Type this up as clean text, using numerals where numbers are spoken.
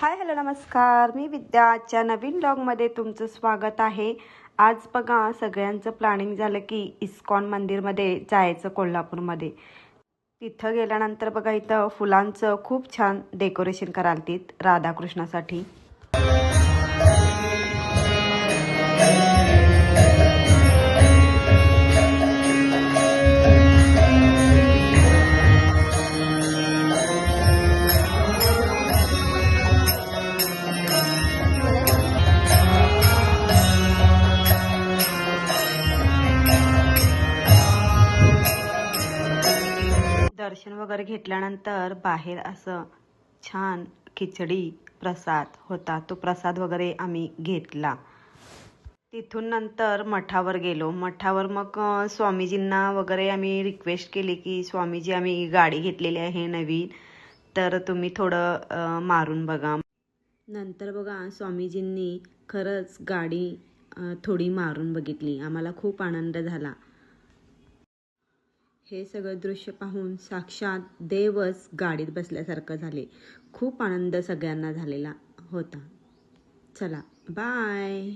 Hi hello नमस्कार, मी विद्या. आजच्या नवीन ब्लॉगमध्ये तुमचं स्वागत आहे. आज बघा सगळ्यांचं प्लॅनिंग झालं की इस्कॉन मंदिरमध्ये जायचं कोल्हापूरमध्ये. तिथं गेल्यानंतर बघा इथं फुलांचं खूप छान डेकोरेशन करालतीत राधाकृष्णासाठी. दर्शन वगैरे घेतल्यानंतर बाहेर असं छान खिचडी प्रसाद होता, तो प्रसाद वगैरे आम्ही घेतला. तिथून नंतर मठावर गेलो. मठावर मग स्वामीजींना वगैरे आम्ही रिक्वेस्ट केली की स्वामीजी आम्ही गाडी घेतलेली आहे नवीन, तर तुम्ही थोडं मारून बघा. नंतर बघा स्वामीजींनी खरंच गाडी थोडी मारून बघितली. आम्हाला खूप आनंद झाला. हे सगळं दृश्य पाहून साक्षात देवच गाडीत बसल्यासारखं झाले. खूप आनंद सगळ्यांना झालेला होता. चला बाय.